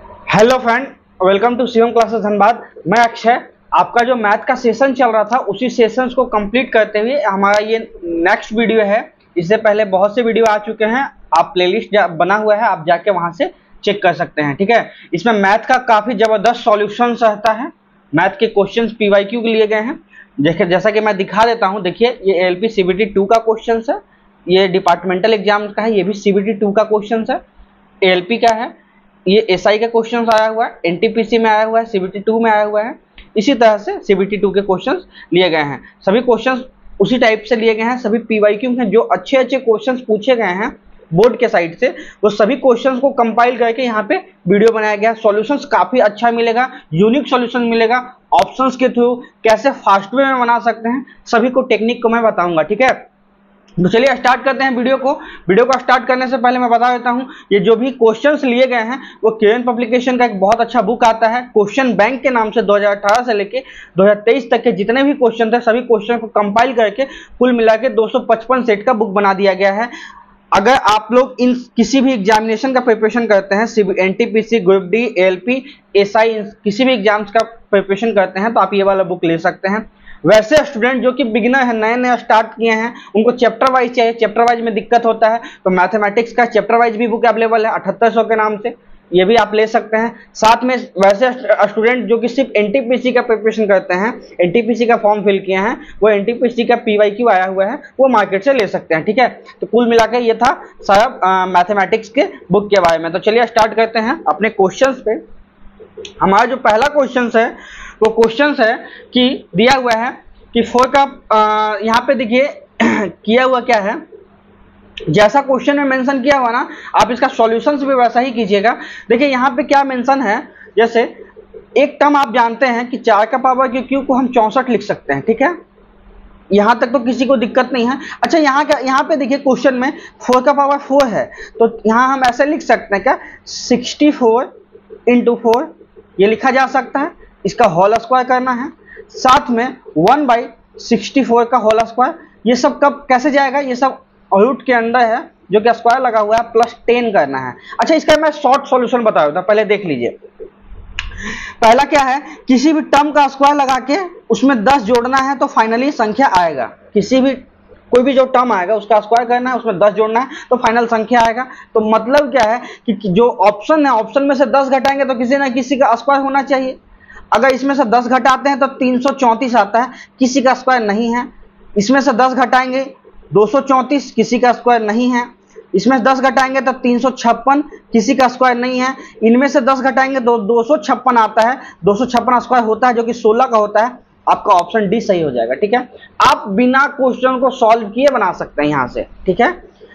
Hello friend, welcome to Shivam classes Dhanbad. मैं अक्षय। आपका जो मैथ का सेशन चल रहा था उसी सेशंस को कंप्लीट करते हुए हमारा ये नेक्स्ट वीडियो है। इससे पहले बहुत से वीडियो आ चुके हैं, आप प्लेलिस्ट बना हुआ है, आप जाके वहां से चेक कर सकते हैं। ठीक है, इसमें मैथ का काफी जबरदस्त सॉल्यूशन रहता है। मैथ के क्वेश्चन PYQ के लिए गए हैं। देखिए, जैसा कि मैं दिखा देता हूँ, देखिए ये LP CBT 2 का क्वेश्चन है, ये डिपार्टमेंटल एग्जाम का है, ये भी CBT 2 का क्वेश्चन है। LP क्या है, ये SI का क्वेश्चन आया हुआ है, NTPC में आया हुआ है, CBT 2 में आया हुआ है। इसी तरह से CBT 2 के क्वेश्चंस लिए गए हैं। सभी क्वेश्चंस उसी टाइप से लिए गए हैं, सभी PYQ में जो अच्छे अच्छे क्वेश्चंस पूछे गए हैं बोर्ड के साइड से, वो सभी क्वेश्चंस को कंपाइल करके यहाँ पे वीडियो बनाया गया है। सॉल्यूशंस काफी अच्छा मिलेगा, यूनिक सॉल्यूशन मिलेगा। ऑप्शंस के थ्रू कैसे फास्ट वे में बना सकते हैं, सभी को टेक्निक को मैं बताऊंगा। ठीक है, तो चलिए स्टार्ट करते हैं वीडियो को स्टार्ट करने से पहले मैं बता देता हूं, ये जो भी क्वेश्चंस लिए गए हैं वो केएन पब्लिकेशन का एक बहुत अच्छा बुक आता है क्वेश्चन बैंक के नाम से। 2018 से लेके 2023 तक के जितने भी क्वेश्चन थे सभी क्वेश्चन को कंपाइल करके कुल मिला के 255 सेट का बुक बना दिया गया है। अगर आप लोग इन किसी भी एग्जामिनेशन का प्रिपरेशन करते हैं, NTPC, group D, LP, SI, किसी भी एग्जाम्स का प्रिपरेशन करते हैं तो आप ये वाला बुक ले सकते हैं। वैसे स्टूडेंट जो कि बिगिनर है, नए नए स्टार्ट किए हैं, उनको चैप्टर वाइज चाहिए, चैप्टर वाइज में दिक्कत होता है, तो मैथमेटिक्स का चैप्टर वाइज भी बुक अवेलेबल है 7800 के नाम से, ये भी आप ले सकते हैं। साथ में वैसे स्टूडेंट जो कि सिर्फ NTPC का प्रिपरेशन करते हैं, NTPC का फॉर्म फिल किए हैं, वो NTPC का PYQ आया हुआ है, वो मार्केट से ले सकते हैं। ठीक है, तो कुल मिलाकर ये था सारा मैथमेटिक्स के बुक के बारे में। तो चलिए स्टार्ट करते हैं अपने क्वेश्चन पे। हमारा जो पहला क्वेश्चन है वो क्वेश्चन है कि दिया हुआ है कि 4 का यहाँ पे देखिए किया हुआ क्या है, जैसा क्वेश्चन में मेंशन किया हुआ ना, आप इसका सॉल्यूशंस भी वैसा ही कीजिएगा। देखिए यहाँ पे क्या मेंशन है, जैसे एक टर्म आप जानते हैं कि 4 का पावर क्यू को हम 64 लिख सकते हैं। ठीक है, यहाँ तक तो किसी को दिक्कत नहीं है। अच्छा, यहाँ पे देखिए क्वेश्चन में 4 का पावर 4 है, तो यहाँ हम ऐसे लिख सकते हैं क्या, 64 × 4 ये लिखा जा सकता है। इसका होल स्क्वायर करना है, साथ में 1/64 का होल स्क्वायर। ये सब कब कैसे जाएगा, ये सब रूट के अंदर है जो कि स्क्वायर लगा हुआ है, +10 करना है। अच्छा, इसका मैं शॉर्ट सॉल्यूशन बता देता हूं, पहले देख लीजिए। पहला क्या है, किसी भी टर्म का स्क्वायर लगा के उसमें 10 जोड़ना है तो फाइनली संख्या आएगा। किसी भी कोई भी जो टर्म आएगा उसका स्क्वायर करना है, उसमें 10 जोड़ना है तो फाइनल संख्या आएगा। तो मतलब क्या है कि जो ऑप्शन है, ऑप्शन में से 10 घटाएंगे तो किसी ना किसी का स्क्वायर होना चाहिए। अगर इसमें से 10 घटाते हैं तो 334 आता है, किसी का स्क्वायर नहीं है। इसमें से 10 घटाएंगे 234, किसी का स्क्वायर नहीं है। इसमें से 10 घटाएंगे तो 356, किसी का स्क्वायर नहीं है। इनमें से 10 घटाएंगे तो 256 आता है, 256 स्क्वायर होता है जो कि 16 का होता है। आपका ऑप्शन डी सही हो जाएगा। ठीक है, आप बिना क्वेश्चन को सॉल्व किए बना सकते हैं यहाँ से। ठीक है,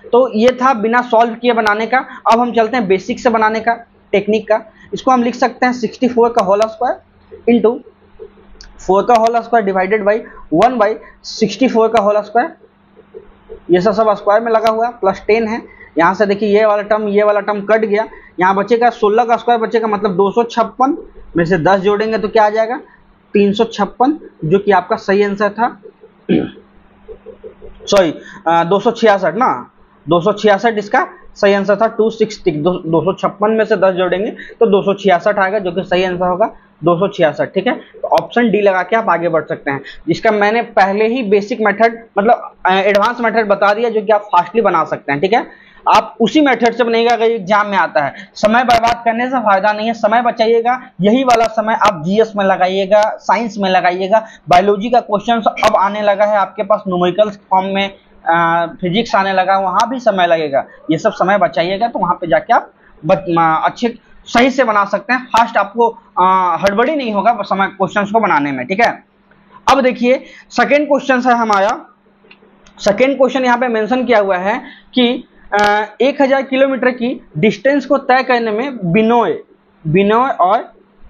तो ये था बिना सॉल्व किए बनाने का। अब हम चलते हैं बेसिक से बनाने का टेक्निक का। इसको हम लिख सकते हैं 64 का होल स्क्वायर इंटू 4 का होल स्क्वायर डिवाइडेड बाई 1/64 का होल स्क्वायर। ये सब स्क्वायर में लगा हुआ है, +10 है। यहाँ से देखिए ये वाला टर्म कट गया, यहाँ बचेगा 16 का स्क्वायर बचेगा, मतलब 256 में से 10 जोड़ेंगे तो क्या आ जाएगा, 356, जो कि आपका सही आंसर था। सॉरी 266 ना, 266 इसका सही आंसर था। 256 में से 10 जोड़ेंगे तो 266 आएगा, जो कि सही आंसर होगा 266। ठीक है, तो ऑप्शन डी लगा के आप आगे बढ़ सकते हैं, जिसका मैंने पहले ही बेसिक मेथड मतलब एडवांस मेथड बता दिया, जो कि आप फास्टली बना सकते हैं। ठीक है, आप उसी मेथड से बनेगा अगर एग्जाम में आता है। समय बर्बाद करने से फायदा नहीं है, समय बचाइएगा। यही वाला समय आप GS में लगाइएगा, साइंस में लगाइएगा। बायोलॉजी का क्वेश्चन अब आने लगा है आपके पास न्यूमेरिकल फॉर्म में, फिजिक्स आने लगा, वहां भी समय लगेगा। ये सब समय बचाइएगा तो वहां पे जाके आप अच्छे सही से बना सकते हैं। फास्ट आपको हड़बड़ी नहीं होगा समय क्वेश्चंस को बनाने में। ठीक है, अब देखिए सेकंड क्वेश्चन है हमारा। सेकंड क्वेश्चन यहाँ पे मेंशन किया हुआ है कि 1000 किलोमीटर की डिस्टेंस को तय करने में बिनोय और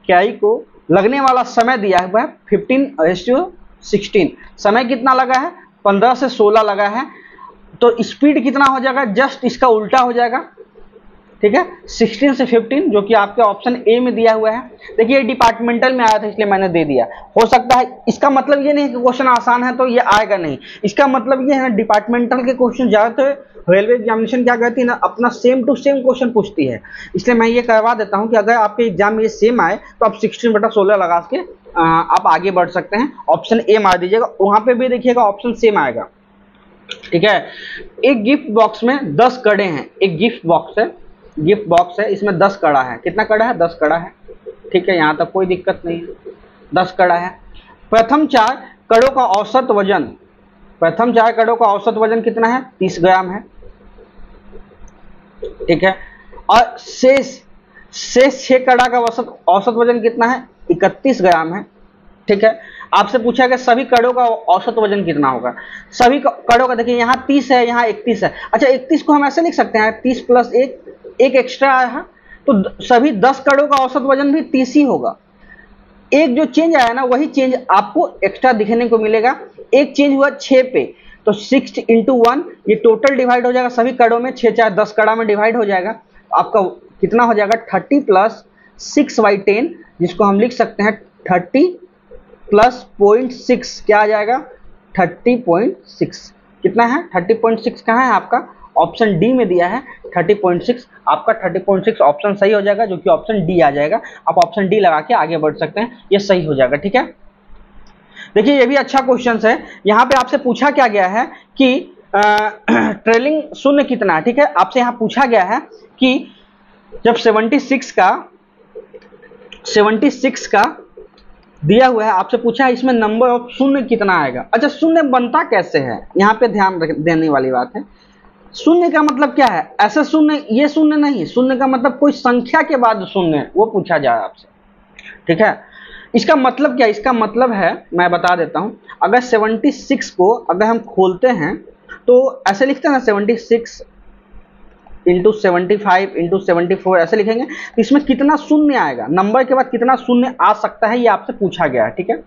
क्याई को लगने वाला समय दिया हुआ है 15:16। समय कितना लगा है, 15 से 16 लगा है। तो स्पीड कितना हो जाएगा, जस्ट इसका उल्टा हो जाएगा। ठीक है, 16 से 15, जो कि आपके ऑप्शन ए में दिया हुआ है। देखिए डिपार्टमेंटल में आया था इसलिए मैंने दे दिया। हो सकता है, इसका मतलब ये नहीं कि क्वेश्चन आसान है तो ये आएगा नहीं, इसका मतलब ये है डिपार्टमेंटल के क्वेश्चन ज्यादातर रेलवे एग्जामिनेशन क्या करती है ना, अपना सेम टू सेम क्वेश्चन पूछती है, इसलिए मैं ये करवा देता हूँ कि अगर आपके एग्जाम में ये सेम आए तो आप 16/16 लगा के आप आगे बढ़ सकते हैं। ऑप्शन ए मार दीजिएगा, वहां पे भी देखिएगा ऑप्शन सेम आएगा, ठीक है। एक गिफ्ट बॉक्स में 10 कड़े हैं, एक गिफ्ट बॉक्स है, इसमें 10 कड़ा है। कितना कड़ा है? 10 कड़ा है, ठीक है, यहाँ तक कोई दिक्कत नहीं है, 10 कड़ा है। प्रथम 4 कड़ों का औसत वजन कितना है? 30 ग्राम है, ठीक है। और शेष 6 कड़ा का औसत वजन कितना है? 31 ग्राम है, ठीक है। आपसे पूछा गया सभी कड़ों का औसत वजन कितना होगा। सभी कड़ों का देखिए, यहाँ 30 है, यहाँ 31 है। अच्छा, 31 को हम ऐसे लिख सकते हैं 30 + 1 एक्स्ट्रा आया है, तो सभी 10 कड़ों का औसत वजन भी 30 ही होगा। एक जो चेंज आया ना, वही चेंज आपको एक्स्ट्रा दिखने को मिलेगा। एक चेंज हुआ 6 पे, तो 6 × 1 ये टोटल डिवाइड हो जाएगा सभी कड़ों में, 6 4 10 कड़ा में डिवाइड हो जाएगा। आपका कितना हो जाएगा? 30 + 6/10, जिसको हम लिख सकते हैं 30 + 0.6, क्या आ जाएगा? 30.6। कितना है? 30.6 कहाँ है आपका? ऑप्शन डी में दिया है 30.6। आपका 30.6 ऑप्शन सही हो जाएगा, जो कि ऑप्शन डी आ जाएगा। आप ऑप्शन डी लगा के आगे बढ़ सकते हैं, ये सही हो जाएगा, ठीक है। देखिए, ये भी अच्छा क्वेश्चन है। यहाँ पे आपसे पूछा क्या गया है कि ट्रेलिंग शून्य कितना है, ठीक है। आपसे यहाँ पूछा गया है कि जब 76 का दिया हुआ है, आपसे पूछा है इसमें नंबर ऑफ शून्य कितना आएगा। अच्छा, शून्य बनता कैसे है, यहाँ पे ध्यान देने वाली बात है। शून्य का मतलब क्या है? ऐसा शून्य, ये शून्य नहीं, शून्य का मतलब कोई संख्या के बाद शून्य, वो पूछा जाए आपसे, ठीक है। इसका मतलब क्या? इसका मतलब है, मैं बता देता हूं, अगर 76 को अगर हम खोलते हैं तो ऐसे लिखते हैं ना, 76 × 75 × 74 ऐसे लिखेंगे, तो इसमें कितना शून्य आएगा, नंबर के बाद कितना शून्य आ सकता है, ये आपसे पूछा गया है, ठीक है,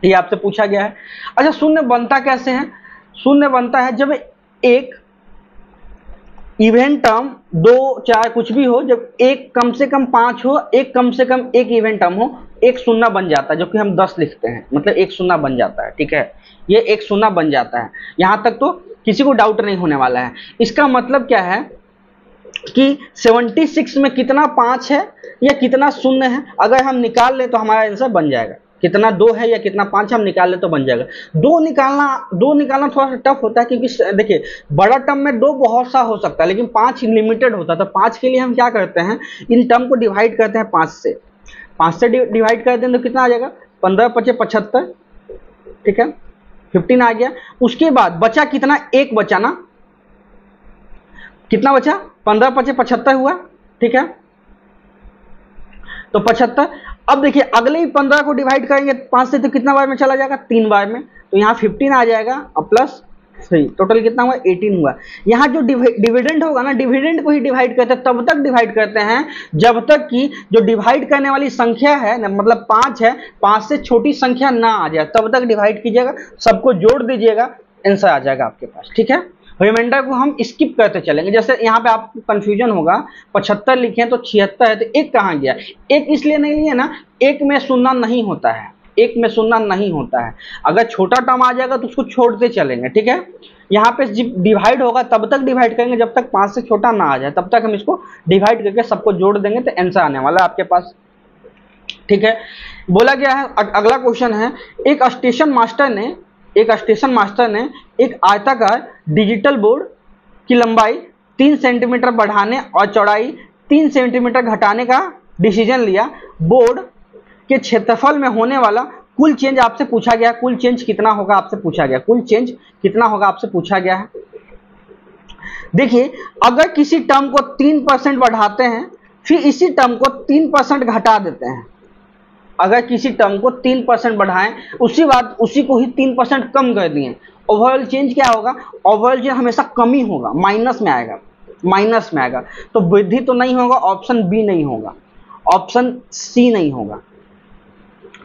ये आपसे पूछा गया है। अच्छा, शून्य बनता कैसे है? शून्य बनता है जब एक इवेंट टर्म 2 4 कुछ भी हो, जब एक कम से कम 5 हो, एक कम से कम एक इवेंट टर्म हो, एक शून्य बन जाता है, जो कि हम 10 लिखते हैं, मतलब एक शून्य बन जाता है, ठीक है। ये एक शून्य बन जाता है, यहां तक तो किसी को डाउट नहीं होने वाला है। इसका मतलब क्या है कि 76 में कितना 5 है या कितना शून्य है, अगर हम निकाल ले तो हमारा आंसर बन जाएगा। कितना 2 है या कितना 5 हम निकाल ले तो बन जाएगा। 2 निकालना थोड़ा सा टफ होता है, क्योंकि देखिए बड़ा टर्म में 2 बहुत सा हो सकता है, लेकिन 5 लिमिटेड होता है। तो 5 के लिए हम क्या करते हैं, इन टर्म को डिवाइड करते हैं 5 से डिवाइड करते हैं, तो कितना आ जाएगा? 15 × 5 = 75, ठीक है, 15 आ गया। उसके बाद बचा कितना? 1 बचा ना, कितना बचा? 15 × 5 = 75 हुआ, ठीक है, तो 75। अब देखिए, अगले ही 15 को डिवाइड करेंगे 5 से, तो कितना बार में चला जाएगा? 3 बार में, तो यहाँ 15 आ जाएगा और +3, टोटल कितना हुआ? 18 हुआ। यहाँ जो डिविडेंड होगा ना, डिविडेंड को ही डिवाइड करते हैं, तब तक डिवाइड करते हैं जब तक कि जो डिवाइड करने वाली संख्या है, मतलब 5 है, 5 से छोटी संख्या ना आ जाए, तब तक डिवाइड कीजिएगा, सबको जोड़ दीजिएगा, आंसर आ जाएगा आपके पास, ठीक है। रिमाइंडर को हम स्किप करते चलेंगे। जैसे यहाँ पे आपको कंफ्यूजन होगा, 75 लिखे तो 76 है, तो 1 कहाँ गया? 1 इसलिए नहीं लिए ना, 1 में शून्य नहीं होता है, 1 में शून्य नहीं होता है। अगर छोटा टर्म आ जाएगा तो उसको छोड़ते चलेंगे, ठीक है। यहाँ पे जब डिवाइड होगा तब तक डिवाइड करेंगे जब तक 5 से छोटा ना आ जाए, तब तक हम इसको डिवाइड करके सबको जोड़ देंगे, तो आंसर आने वाला है आपके पास, ठीक है। बोला गया है, अगला क्वेश्चन है, एक स्टेशन मास्टर ने एक आयताकार डिजिटल बोर्ड की लंबाई 3 सेंटीमीटर बढ़ाने और चौड़ाई 3 सेंटीमीटर घटाने का डिसीजन लिया। बोर्ड के क्षेत्रफल में होने वाला कुल चेंज आपसे पूछा गया। कुल चेंज कितना होगा आपसे पूछा गया, कुल चेंज कितना होगा आपसे पूछा गया है। देखिए, अगर किसी टर्म को 3% बढ़ाते हैं, फिर इसी टर्म को 3% घटा देते हैं, अगर किसी टर्म को 3% बढ़ाएं, उसी को ही 3% कम कर दिए, ओवरऑल चेंज क्या होगा? ओवरऑल चेंज हमेशा कमी होगा, माइनस में आएगा। तो वृद्धि तो नहीं होगा, ऑप्शन बी नहीं होगा, ऑप्शन सी नहीं होगा।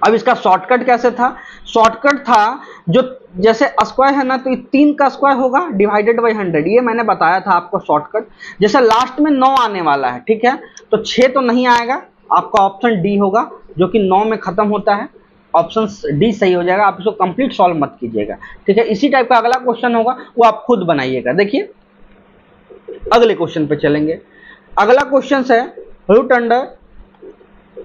अब इसका शॉर्टकट कैसे था? शॉर्टकट था, जो जैसे स्क्वायर है ना, तो 3 का स्क्वायर होगा डिवाइडेड बाई 100, ये मैंने बताया था आपको शॉर्टकट। जैसे लास्ट में 9 आने वाला है, ठीक है, तो 6 तो नहीं आएगा, आपका ऑप्शन डी होगा, जो कि 9 में खत्म होता है, ऑप्शन डी सही हो जाएगा। आप इसको कंप्लीट सॉल्व मत कीजिएगा, ठीक है। इसी टाइप का अगला क्वेश्चन होगा, वो आप खुद बनाइएगा। देखिए, अगले क्वेश्चन पे चलेंगे। अगला क्वेश्चन है रूट अंडर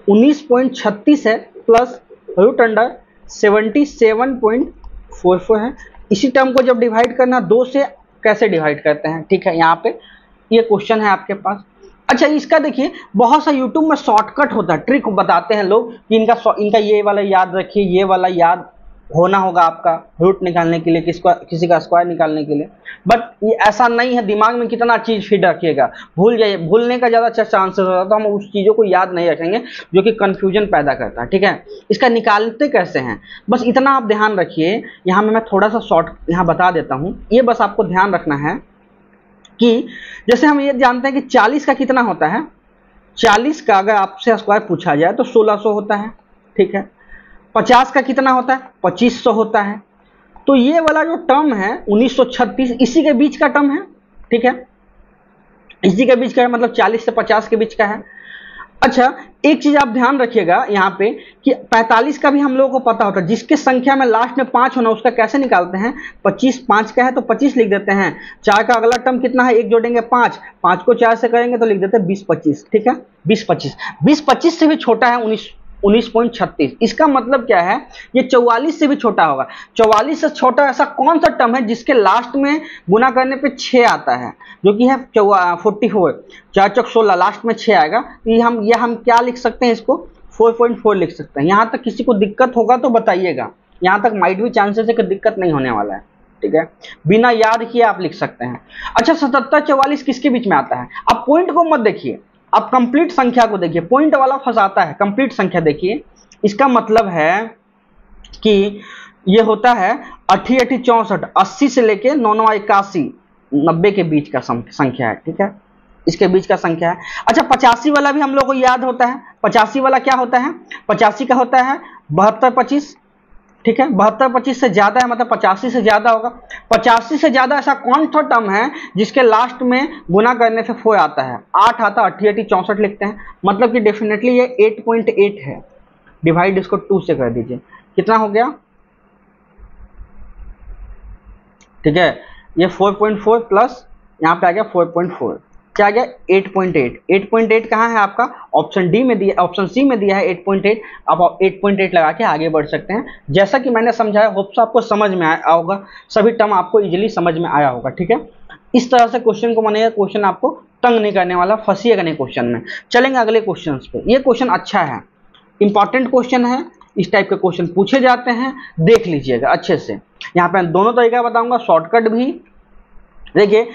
19.36 है प्लस रूट अंडर 77.44 है। इसी टर्म को जब डिवाइड करना 2 से कैसे डिवाइड करते हैं, ठीक है, यहाँ पे ये क्वेश्चन है आपके पास। अच्छा, इसका देखिए बहुत सा यूट्यूब में शॉर्टकट होता है, ट्रिक बताते हैं लोग कि इनका ये वाला याद रखिए, ये वाला याद होना होगा आपका रूट निकालने के लिए, किसी का स्क्वायर निकालने के लिए, बट ये ऐसा नहीं है। दिमाग में कितना चीज फिट रखिएगा, भूल जाइए, भूलने का ज़्यादा चांसेस होता है, तो हम उस चीज़ों को याद नहीं रखेंगे जो कि कन्फ्यूजन पैदा करता है, ठीक है। इसका निकालते कैसे हैं बस इतना आप ध्यान रखिए। यहाँ मैं थोड़ा सा शॉर्ट यहाँ बता देता हूँ, ये बस आपको ध्यान रखना है कि जैसे हम ये जानते हैं कि 40 का कितना होता है, 40 का अगर आपसे स्क्वायर पूछा जाए तो 1600 होता है, ठीक है। 50 का कितना होता है, 2500 होता है। तो ये वाला जो टर्म है 1936 इसी के बीच का टर्म है, ठीक है, इसी के बीच का है, मतलब 40 से 50 के बीच का है। अच्छा, एक चीज आप ध्यान रखिएगा यहाँ पे कि 45 का भी हम लोगों को पता होता है, जिसके संख्या में लास्ट में 5 होना उसका कैसे निकालते हैं, 25 5 का है तो 25 लिख देते हैं। 4 का अगला टर्म कितना है, 1 जोड़ेंगे 5, 5 को 4 से करेंगे तो लिख देते हैं 20 25, ठीक है, 20 25। 20 25 से भी छोटा है 19.36। इसका मतलब क्या है, ये 44 से भी छोटा होगा। 44 से छोटा ऐसा कौन सा टर्म है जिसके लास्ट में गुना करने पे 6 आता है, जो कि है 44, 4 चौक 16, लास्ट में 6 आएगा। ये हम क्या लिख सकते हैं, इसको 4.4 लिख सकते हैं। यहाँ तक किसी को दिक्कत होगा तो बताइएगा, यहाँ तक माइट भी चांसेस है कि दिक्कत नहीं होने वाला है, ठीक है, बिना याद किए आप लिख सकते हैं। अच्छा, 77 44 किसके बीच में आता है, आप पॉइंट को मत देखिए, आप कंप्लीट संख्या को देखिए, पॉइंट वाला फंसाता है। कंप्लीट संख्या देखिए, इसका मतलब है कि ये होता है 80 80 64, 80 से लेके 9 9 81, 90 के बीच का संख्या है, ठीक है, इसके बीच का संख्या है। अच्छा, 85 वाला भी हम लोग को याद होता है। 85 वाला क्या होता है, 85 का होता है 72 25, ठीक है, 72 25 से ज्यादा है, मतलब 85 से ज्यादा होगा। 85 से ज्यादा ऐसा कौन सा टर्म है जिसके लास्ट में गुना करने से 4 आता है, 8 आता, 80 80 64 लिखते हैं, मतलब कि डेफिनेटली ये 8.8 है। डिवाइड इसको 2 से कर दीजिए, कितना हो गया, ठीक है, ये 4.4 प्लस यहाँ पे आ गया 4.4, क्या आ गया 8.8। 8.8 कहाँ है आपका, ऑप्शन डी में दिया, ऑप्शन सी में दिया है 8.8। आप 8.8 लगा के आगे बढ़ सकते हैं। जैसा कि मैंने समझाया, होप्स आपको समझ में आया होगा, सभी टर्म आपको इजीली समझ में आया होगा, ठीक है। इस तरह से क्वेश्चन को बनेगा, क्वेश्चन आपको तंग नहीं करने वाला, फंसिएगा नहीं क्वेश्चन में। चलेंगे अगले क्वेश्चन पे। ये क्वेश्चन अच्छा है, इंपॉर्टेंट क्वेश्चन है, इस टाइप के क्वेश्चन पूछे जाते हैं, देख लीजिएगा अच्छे से। यहाँ पे दोनों तरीका बताऊंगा, शॉर्टकट भी। देखिए,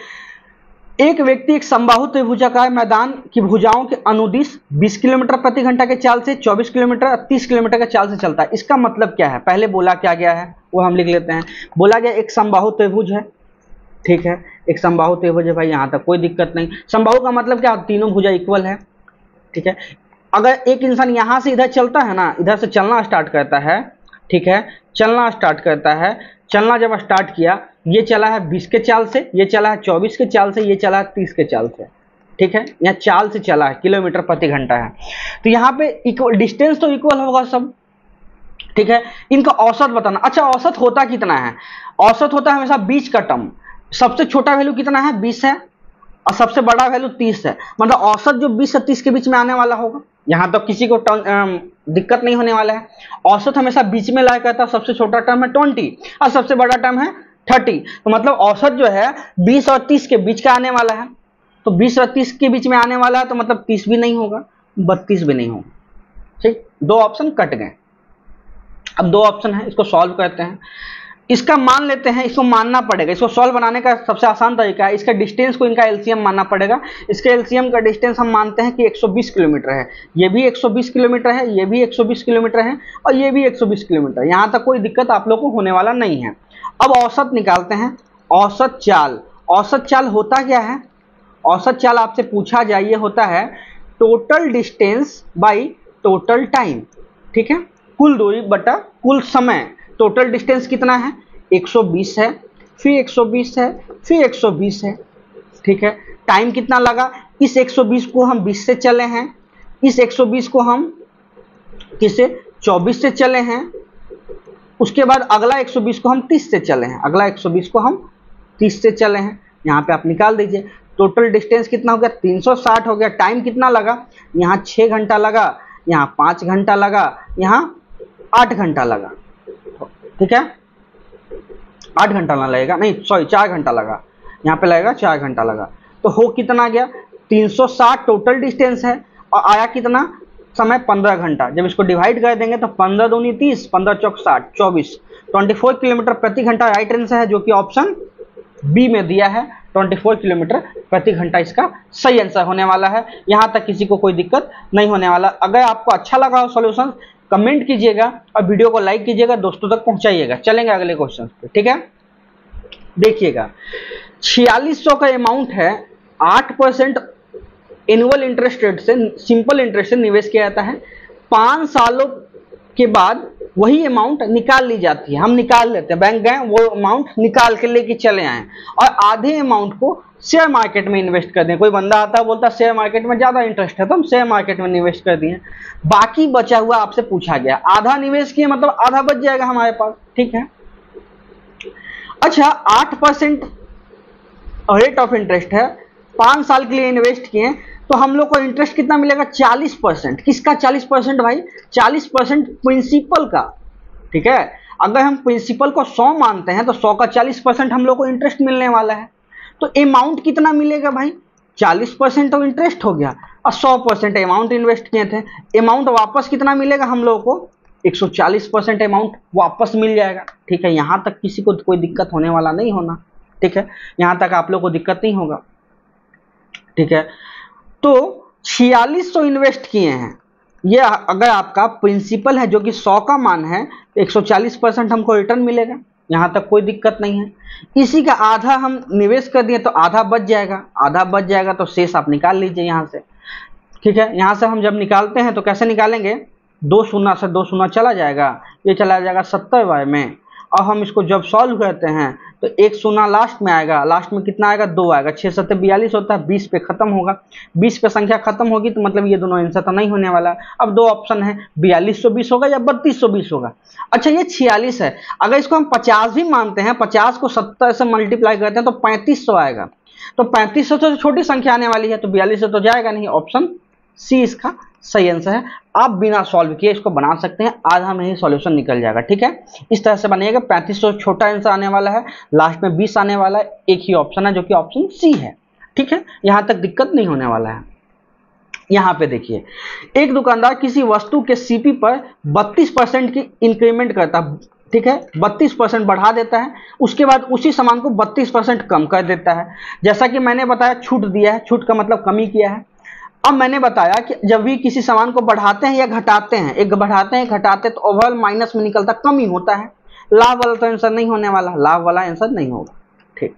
एक व्यक्ति एक समबाहु त्रिभुजाकार मैदान की भुजाओं के अनुदिश 20 किलोमीटर प्रति घंटा के चाल से 24 किलोमीटर 30 किलोमीटर के चाल से चलता है। इसका मतलब क्या है, पहले बोला क्या गया है वो हम लिख लेते हैं। बोला गया एक समबाहु त्रिभुज है, ठीक है, एक समबाहु त्रिभुज है भाई, यहाँ तक कोई दिक्कत नहीं। समबाहु का मतलब क्या, तीनों भुजा इक्वल है, ठीक है। अगर एक इंसान यहाँ से इधर चलता है ना, इधर से चलना स्टार्ट करता है, ठीक है, चलना स्टार्ट करता है, चलना जब स्टार्ट किया, ये चला है 20 के चाल से, ये चला है 24 के चाल से, ये चला है 30 के चाल से, ठीक है, यहाँ चाल से चला है, किलोमीटर प्रति घंटा है। तो यहाँ पे इक्वल डिस्टेंस तो इक्वल होगा सब, ठीक है। इनका औसत बताना। अच्छा, औसत होता कितना है, औसत होता है हमेशा बीच का टर्म। सबसे छोटा वैल्यू कितना है, 20 है, और सबसे बड़ा वैल्यू 30 है, मतलब औसत जो 20 से 30 के बीच में आने वाला होगा। यहाँ तो किसी को दिक्कत नहीं होने वाला है। औसत हमेशा बीच में लाया करता है, सबसे छोटा टर्म है 20 और सबसे बड़ा टर्म है 30, तो मतलब औसत जो है 20 और 30 के बीच का आने वाला है। तो 20 और 30 के बीच में आने वाला है, तो मतलब 30 भी नहीं होगा, 32 भी नहीं होगा, ठीक। 2 ऑप्शन कट गए। अब 2 ऑप्शन है, इसको सॉल्व करते हैं। इसका मान लेते हैं, इसको मानना पड़ेगा, इसको सॉल्व बनाने का सबसे आसान तरीका है, इसका डिस्टेंस को इनका एलसीएम मानना पड़ेगा। इसके एलसीएम का डिस्टेंस हम मानते हैं कि 120 किलोमीटर है, ये भी 120 किलोमीटर है, ये भी 120 किलोमीटर है, और ये भी 120 किलोमीटर। यहाँ तक कोई दिक्कत आप लोग को होने वाला नहीं है। अब औसत निकालते हैं, औसत चाल। औसत चाल होता क्या है, औसत चाल आपसे पूछा जाए, ये होता है total distance by total time, ठीक है, कुल दूरी बटा कुल समय। टोटल डिस्टेंस कितना है, 120 है, फिर 120 है, फिर 120 है, ठीक है। टाइम कितना लगा, इस 120 को हम 20 से चले हैं, इस 120 को हम किससे 24 से चले हैं, उसके बाद अगला 120 को हम 30 से चले हैं, अगला 120 को हम 30 से चले हैं। यहाँ पे आप निकाल दीजिए, टोटल डिस्टेंस कितना हो गया 360 हो गया। टाइम कितना लगा, यहाँ 6 घंटा लगा, यहाँ 5 घंटा लगा, यहाँ 8 घंटा लगा। ठीक है, 8 घंटा ना लगेगा, नहीं सॉरी 4 घंटा लगा, यहाँ पे लगेगा 4 घंटा लगा। तो हो कितना गया 360 टोटल डिस्टेंस है और आया कितना समय 15 घंटा। जब इसको डिवाइड कर देंगे तो 15 दूनी 30, 15 चौक 60, 24, 24 किलोमीटर प्रति घंटा राइट आंसर है, जो कि ऑप्शन बी में दिया है। 24 किलोमीटर प्रति घंटा इसका सही आंसर होने वाला है। यहाँ तक किसी को कोई दिक्कत नहीं होने वाला। अगर आपको अच्छा लगा हो सॉल्यूशन कमेंट कीजिएगा और वीडियो को लाइक कीजिएगा, दोस्तों तक पहुंचाइएगा। चलेंगे अगले क्वेश्चन पे। ठीक है, देखिएगा 4600 का अमाउंट है, 8% एनुअल इंटरेस्ट रेट से, सिंपल इंटरेस्ट से निवेश किया जाता है। 5 सालों के बाद वही अमाउंट निकाल ली जाती है। हम निकाल लेते हैं, बैंक गए वो अमाउंट निकाल के लेके चले आए और आधे अमाउंट को शेयर मार्केट में इन्वेस्ट कर दें। कोई बंदा आता है बोलता है शेयर मार्केट में ज्यादा इंटरेस्ट है तो हम शेयर मार्केट में इन्वेस्ट कर दिए, बाकी बचा हुआ आपसे पूछा गया, आधा निवेश किए मतलब आधा बच जाएगा हमारे पास। ठीक है, अच्छा 8% रेट ऑफ इंटरेस्ट है, 5 साल के लिए इन्वेस्ट किए तो हम लोग को इंटरेस्ट कितना मिलेगा 40%। किसका 40% भाई, 40% प्रिंसिपल का। ठीक है, अगर हम प्रिंसिपल को 100 मानते हैं तो 100 का 40% हम लोग को इंटरेस्ट मिलने वाला है। तो अमाउंट कितना मिलेगा भाई, 40% तो इंटरेस्ट हो गया और 100% अमाउंट इन्वेस्ट किए थे। अमाउंट वापस कितना मिलेगा हम लोगों को, 140% अमाउंट वापस मिल जाएगा। ठीक है, यहां तक किसी को कोई दिक्कत होने वाला नहीं होना। ठीक है, यहां तक आप लोग को दिक्कत नहीं होगा। ठीक है, तो 4600 इन्वेस्ट किए हैं, ये अगर आपका प्रिंसिपल है जो कि 100 का मान है तो 140% हमको रिटर्न मिलेगा, यहां तक कोई दिक्कत नहीं है। इसी का आधा हम निवेश कर दिए तो आधा बच जाएगा, आधा बच जाएगा तो शेष आप निकाल लीजिए यहां से। ठीक है, यहां से हम जब निकालते हैं तो कैसे निकालेंगे, 2 शून्य से 2 शून्य चला जाएगा, ये चला जाएगा 70 में, और हम इसको जब सॉल्व करते हैं तो 1 शून्य लास्ट में आएगा, लास्ट में कितना आएगा 2 आएगा, 6 7 42 होता है, 20 पे खत्म होगा, 20 पे संख्या खत्म होगी तो मतलब ये दोनों आंसर तो नहीं होने वाला। अब 2 ऑप्शन है, 4220 होगा या 3220 होगा। अच्छा ये 46 है, अगर इसको हम 50 भी मानते हैं, 50 को 70 से मल्टीप्लाई करते हैं तो 3500 आएगा, तो 3500 से छोटी संख्या आने वाली है तो 42 से तो जाएगा नहीं, ऑप्शन सी इसका सही आंसर है। आप बिना सॉल्व किए इसको बना सकते हैं, आधा में ही सॉल्यूशन निकल जाएगा। ठीक है, इस तरह से बनेगा। 3500 छोटा आंसर आने वाला है, लास्ट में 20 आने वाला है, एक ही ऑप्शन है जो कि ऑप्शन सी है। ठीक है, यहां तक दिक्कत नहीं होने वाला है। यहां पे देखिए, एक दुकानदार किसी वस्तु के सीपी पर 32% की इंक्रीमेंट करता है। ठीक है, 32% बढ़ा देता है, उसके बाद उसी सामान को 32% कम कर देता है। जैसा कि मैंने बताया छूट दिया है, छूट का मतलब कमी किया है। अब मैंने बताया कि जब भी किसी सामान को बढ़ाते हैं या घटाते हैं, एक बढ़ाते हैं घटाते हैं तो ओवरऑल माइनस में निकलता, कमी होता है। लाभ वाला तो आंसर नहीं होने वाला, लाभ वाला आंसर नहीं होगा। ठीक,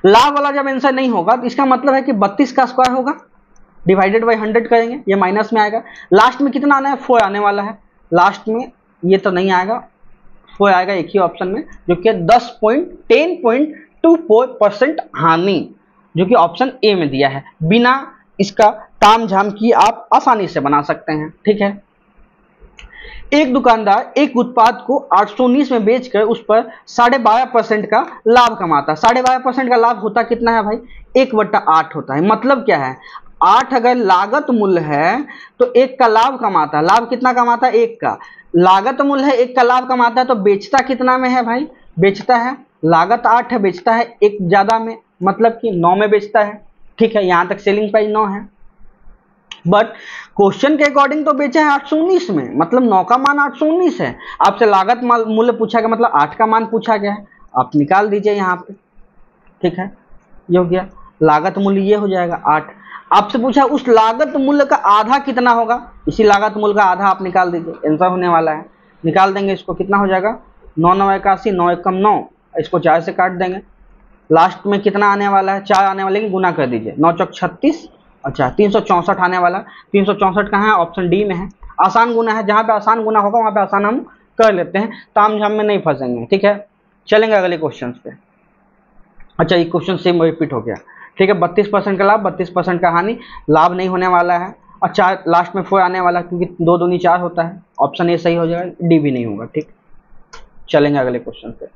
लाभ वाला जब आंसर नहीं होगा तो इसका मतलब है कि 32 का स्क्वायर होगा, डिवाइडेड बाई 100 करेंगे, ये माइनस में आएगा। लास्ट में कितना आना है, 4 आने वाला है, लास्ट में ये तो नहीं आएगा, 4 आएगा एक ही ऑप्शन में, जो कि 10.24% हानि, जो कि ऑप्शन ए में दिया है। बिना इसका ताम झाम की आप आसानी से बना सकते हैं। ठीक है, एक दुकानदार एक उत्पाद को 819 में बेचकर उस पर 12.5% का लाभ कमाता है। 12.5% का लाभ होता कितना है भाई, 1/8 होता है। मतलब क्या है, 8 अगर लागत मूल्य है तो 1 का लाभ कमाता है। लाभ कितना कमाता है, 1 का। लागत मूल्य है, 1 का लाभ कमाता है, तो बेचता कितना में है भाई, बेचता है, लागत 8 है, बेचता है 1 ज्यादा में, मतलब कि 9 में बेचता है। ठीक है, यहां तक सेलिंग प्राइस 9 है, बट क्वेश्चन के अकॉर्डिंग तो बेचा है 819 में, मतलब 9 का मान 819 है। आपसे लागत मूल्य पूछा गया, मतलब 8 का मान पूछा गया है, आप निकाल दीजिए यहाँ पे। ठीक है, ये हो गया, लागत मूल्य ये हो जाएगा 8। आपसे पूछा उस लागत मूल्य का आधा कितना होगा, इसी लागत मूल्य का आधा आप निकाल दीजिए, आंसर होने वाला है। निकाल देंगे इसको, कितना हो जाएगा 9 9 81, 9 1 9, इसको 4 से काट देंगे, लास्ट में कितना आने वाला है, 4 आने वाले की गुना कर दीजिए, 9 चौक 36, अच्छा 364 आने वाला। 364 कहाँ है, ऑप्शन डी में है। आसान गुना है, जहां पे आसान गुना होगा वहां पे आसान हम कर लेते हैं, ताम झाम में नहीं फंसेंगे। ठीक है, चलेंगे अगले क्वेश्चन पे। अच्छा ये क्वेश्चन सेम रिपीट हो गया। ठीक है, 32% का लाभ, 32% का हानि, लाभ नहीं होने वाला है, और 4 लास्ट में 4 आने वाला, क्योंकि 2 दूनी 4 होता है, ऑप्शन ए सही हो जाएगा, डी भी नहीं होगा। ठीक, चलेंगे अगले क्वेश्चन पे।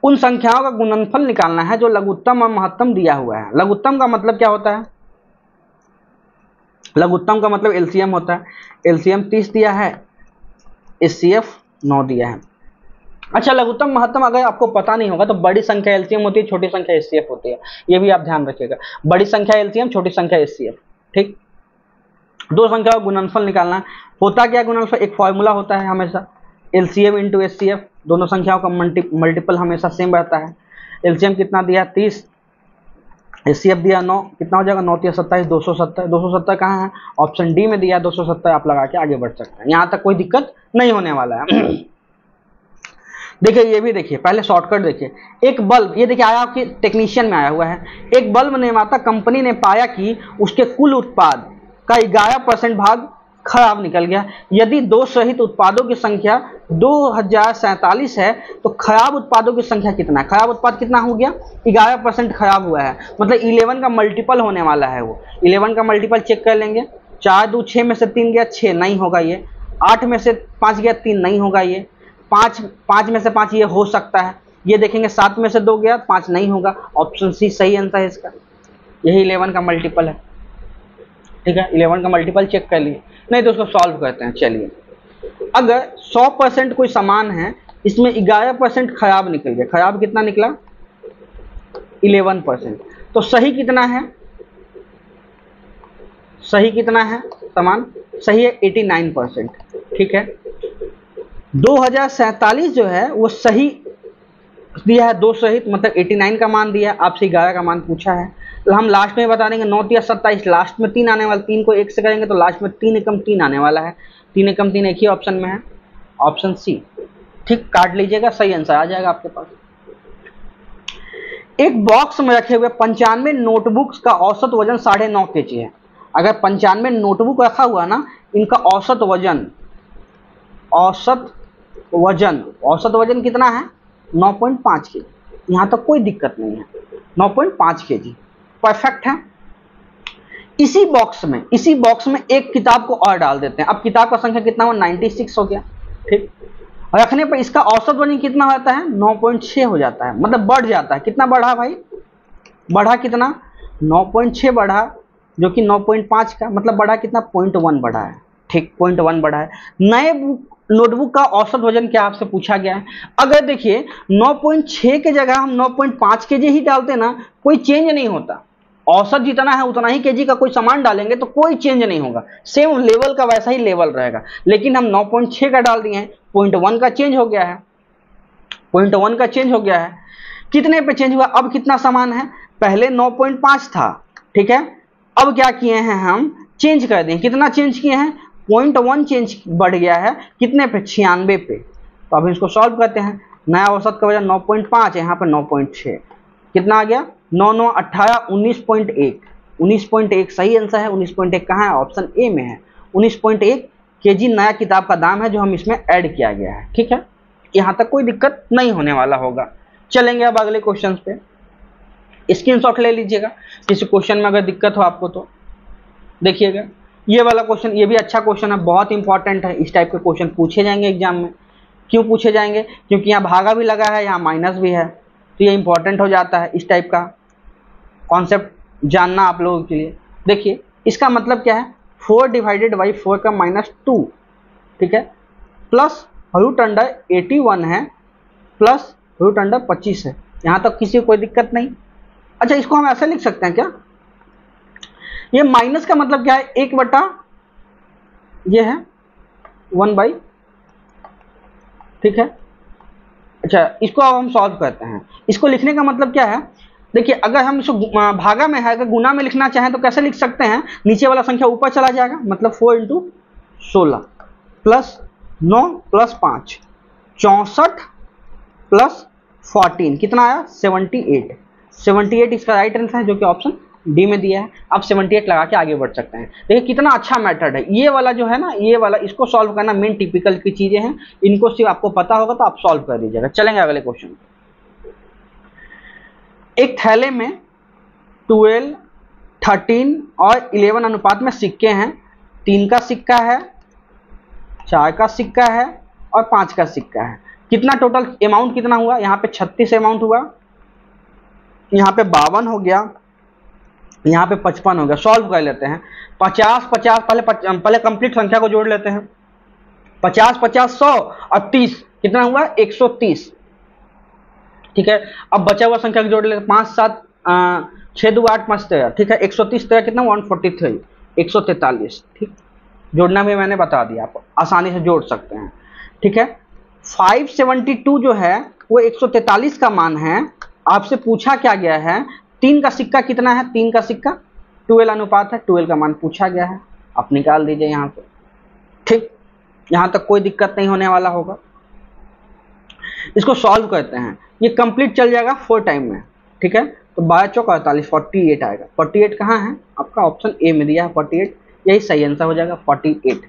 उन संख्याओं का गुणनफल निकालना है जो लघुत्तम और महत्तम दिया हुआ है। लघुत्तम का मतलब क्या होता है? लघुत्तम का मतलब एलसीएम होता है। एलसीएम 30 दिया है, एचसीएफ 9 दिया है। अच्छा, लघुत्तम महत्तम अगर आपको पता नहीं होगा तो बड़ी संख्या एलसीएम होती है, छोटी संख्या एचसीएफ होती है, ये भी आप ध्यान रखिएगा। बड़ी संख्या एलसीएम, छोटी संख्या एचसीएफ। ठीक, दो संख्या का गुणनफल निकालना है। होता क्या गुणनफल? एक फॉर्मूला होता है हमेशा, एलसीएम इंटू एचसीएफ। दोनों संख्याओं का मल्टीपल हमेशा सेम रहता है। एलसीएम कितना दिया? 30, एचसीएफ दिया 9, कितना हो जाएगा? 9 या 27, 270। 270 कहाँ है? ऑप्शन डी में दिया 270, आप लगा के आगे बढ़ सकते हैं। यहाँ तक कोई दिक्कत नहीं होने वाला है। देखिए, ये भी देखिए, पहले शॉर्टकट देखिए। एक बल्ब, ये देखिए आया आपके टेक्नीशियन में आया हुआ है। एक बल्ब निर्माता कंपनी ने पाया कि उसके कुल उत्पाद का 11% भाग खराब निकल गया। यदि दो सहित उत्पादों की संख्या 2047 है तो खराब उत्पादों की संख्या कितना है? खराब उत्पाद कितना हो गया? 11% खराब हुआ है, मतलब 11 का मल्टीपल होने वाला है वो। 11 का मल्टीपल चेक कर लेंगे। 4 2 6 में से 3 गया, 6 नहीं होगा ये। 8 में से 5 गया, 3 नहीं होगा ये। 5 में से 5 ये हो सकता है। ये देखेंगे 7 में से 2 गया, 5 नहीं होगा। ऑप्शन सी सही आंसर है इसका। यही 11 का मल्टीपल है। ठीक है, 11 का मल्टीपल चेक कर लिए, नहीं तो उसको सॉल्व करते हैं। चलिए, अगर 100% कोई सामान है, इसमें 11% खराब निकल गया। खराब कितना निकला? 11%। तो सही कितना है? सही कितना है सामान? सही है 89%। ठीक है, 2047 जो है वो सही दिया है, 2 सहित, मतलब 89 का मान दिया है। आपसे 11 का मान पूछा है, तो हम लास्ट में बता देंगे। 9 या 27, लास्ट में 3 आने वाला। 3 को 1 से करेंगे तो लास्ट में 3 एकम 3 आने वाला है। 3 एकम 3 एक ही ऑप्शन में है, ऑप्शन सी। ठीक, काट लीजिएगा, सही आंसर आ जाएगा आपके पास। एक बॉक्स में रखे हुए 95 नोटबुक्स का औसत वजन 9.5 kg है। अगर 95 नोटबुक रखा हुआ ना, इनका औसत वजन कितना है? 9.5 kg। यहाँ तक कोई दिक्कत नहीं है, 9.5 kg परफेक्ट है। इसी बॉक्स में एक किताब को और डाल देते हैं। अब किताब का संख्या कितना हुआ? 96 हो गया। ठीक, रखने पर इसका औसत वजन कितना होता है? 9.6 हो जाता है, मतलब बढ़ जाता है। कितना बढ़ा भाई? बढ़ा कितना? 9.6 बढ़ा, जो कि 9.5 का, मतलब बढ़ा कितना? 0.1 बढ़ा है। ठीक, 0.1 बढ़ा है। नए नोटबुक का औसत वजन क्या आपसे पूछा गया है? अगर देखिए 9.6 के जगह हम 9.5 kg ही डालते ना, कोई चेंज नहीं होता। औसत जितना है उतना ही केजी का कोई सामान डालेंगे तो कोई चेंज नहीं होगा, सेम लेवल का वैसा ही लेवल रहेगा। लेकिन हम 9.6 का डाल दिए हैं, 0.1 का चेंज हो गया है। 0.1 का चेंज हो गया है। कितने पे चेंज हुआ? अब कितना सामान है? पहले 9.5 था। ठीक है, अब क्या किए हैं हम? चेंज कर दिए। कितना चेंज किए हैं? 0.1 चेंज बढ़ गया है। कितने पे? 96 पे। तो अब इसको सॉल्व करते हैं। नया औसत का वजह 9.5 है, यहाँ पर 9.6, कितना आ गया? 9 9 18 19.1। 19.1 सही आंसर है। 19.1 कहाँ है? ऑप्शन ए में है। 19.1 केजी नया किताब का दाम है जो हम इसमें ऐड किया गया है। ठीक है, यहाँ तक कोई दिक्कत नहीं होने वाला होगा। चलेंगे अब अगले क्वेश्चन पे। स्क्रीनशॉट ले लीजिएगा किसी क्वेश्चन में अगर दिक्कत हो आपको तो। देखिएगा ये वाला क्वेश्चन, ये भी अच्छा क्वेश्चन है, बहुत इंपॉर्टेंट है। इस टाइप के क्वेश्चन पूछे जाएंगे एग्जाम में। क्यों पूछे जाएंगे? क्योंकि यहाँ भागा भी लगा है, यहाँ माइनस भी है, तो ये इंपॉर्टेंट हो जाता है। इस टाइप का कॉन्सेप्ट जानना आप लोगों के लिए। देखिए इसका मतलब क्या है? 4 डिवाइडेड बाई 4 का -2। ठीक है, प्लस रूट अंडर 81 है, प्लस रूट अंडर 25 है। यहाँ तक किसी को कोई दिक्कत नहीं। अच्छा, इसको हम ऐसे लिख सकते हैं क्या? ये माइनस का मतलब क्या है? 1 बटा ये है 1/। ठीक है, अच्छा इसको अब हम सॉल्व करते हैं। इसको लिखने का मतलब क्या है? देखिए अगर हम इसको भागा में है, अगर गुना में लिखना चाहें तो कैसे लिख सकते हैं? नीचे वाला संख्या ऊपर चला जाएगा, मतलब 4 × 16 प्लस 9 प्लस 5 64 प्लस 14 कितना आया? 78। 78 इसका राइट आंसर है, जो कि ऑप्शन डी में दिया है। आप 78 लगा के आगे बढ़ सकते हैं। देखिए कितना अच्छा मेथड है ये वाला जो है ना, ये वाला, इसको सॉल्व करना मेन टिपिकल की चीजें हैं। इनको सिर्फ आपको पता होगा तो आप सॉल्व कर दीजिएगा। चलेंगे अगले क्वेश्चन। एक थैले में 12, 13 और 11 अनुपात में सिक्के हैं। 3 का सिक्का है, 4 का सिक्का है और 5 का सिक्का है। कितना टोटल अमाउंट कितना हुआ, यहाँ पे 36 अमाउंट हुआ, यहाँ पे 52 हो गया, यहाँ पे 55 हो गया। सॉल्व कर लेते हैं। 50 50 पहले कंप्लीट संख्या को जोड़ लेते हैं। 50 50 100 और 30 कितना हुआ 130। ठीक है, अब बचा हुआ संख्या को जोड़ लेते हैं। 5 7 6 2 8 5 13। ठीक है, 130 13 कितना 143 143। ठीक, जोड़ना भी मैंने बता दिया, आप आसानी से जोड़ सकते हैं। ठीक है, 572 जो है वो 143 का मान है। आपसे पूछा क्या गया है, 3 का सिक्का कितना है, 3 का सिक्का 12 अनुपात है, 12 का मान पूछा गया है, आप निकाल दीजिए यहाँ पे। ठीक, यहाँ तक कोई दिक्कत नहीं होने वाला होगा। इसको सॉल्व करते हैं, ये कंप्लीट चल जाएगा 4 टाइम में। ठीक है, तो 12 चौक 48 48 आएगा। 48 कहाँ है आपका, ऑप्शन ए में दिया है 48, यही सही आंसर हो जाएगा 48।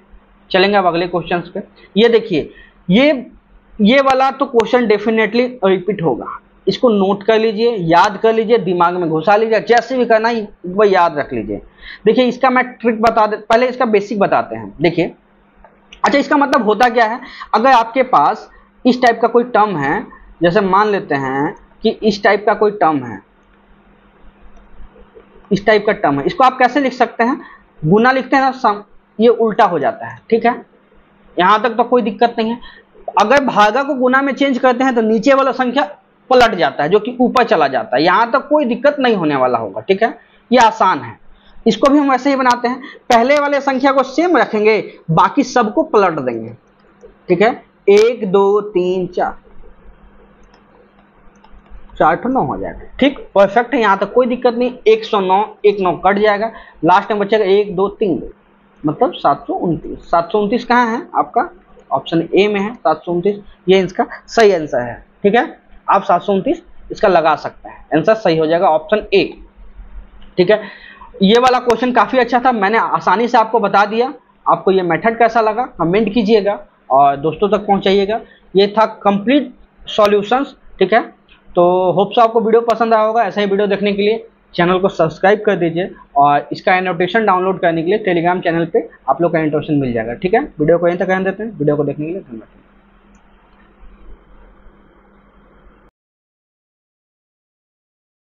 चलेंगे अब अगले क्वेश्चन पे। ये देखिए, ये वाला तो क्वेश्चन डेफिनेटली रिपीट होगा, इसको नोट कर लीजिए, याद कर लीजिए, दिमाग में घुसा लीजिए, जैसे भी करना है वो याद रख लीजिए। देखिए इसका मैं ट्रिक बता दे, पहले इसका बेसिक बताते हैं। देखिए, अच्छा इसका मतलब होता क्या है, अगर आपके पास इस टाइप का कोई टर्म है, जैसे मान लेते हैं कि इस टाइप का कोई टर्म है, इस टाइप का टर्म है, इसको आप कैसे लिख सकते हैं, गुना लिखते हैं ना, सम, ये उल्टा हो जाता है। ठीक है, यहां तक तो कोई दिक्कत नहीं है। अगर भागा को गुना में चेंज करते हैं तो नीचे वाला संख्या पलट जाता है, जो कि ऊपर चला जाता है। यहां तक कोई दिक्कत नहीं होने वाला होगा। ठीक है, ये आसान है। इसको भी हम वैसे ही बनाते हैं, पहले वाले संख्या को सेम रखेंगे, बाकी सबको पलट देंगे। ठीक है, 1 2 3 4 4 तो 9 हो जाएगा। ठीक, परफेक्ट है, यहां तक कोई दिक्कत नहीं। 109 1 9 कट जाएगा, लास्ट में बचेगा 1 2 3, मतलब 729। 729 कहाँ है आपका, ऑप्शन ए में है 729, ये इसका सही आंसर है। ठीक है, आप 729 इसका लगा सकते हैं, आंसर सही हो जाएगा ऑप्शन ए। ठीक है, ये वाला क्वेश्चन काफी अच्छा था, मैंने आसानी से आपको बता दिया। आपको ये मेथड कैसा लगा कमेंट कीजिएगा और दोस्तों तक पहुंचाइएगा। ये था कंप्लीट सॉल्यूशंस। ठीक है, तो होप्स आपको वीडियो पसंद आया होगा। ऐसा ही वीडियो देखने के लिए चैनल को सब्सक्राइब कर दीजिए और इसका एनोटेशन डाउनलोड करने के लिए टेलीग्राम चैनल पे आप लोग का एनोटेशन मिल जाएगा। ठीक है, वीडियो को यहीं तक रहने देते हैं। वीडियो को देखने के लिए धन्यवाद।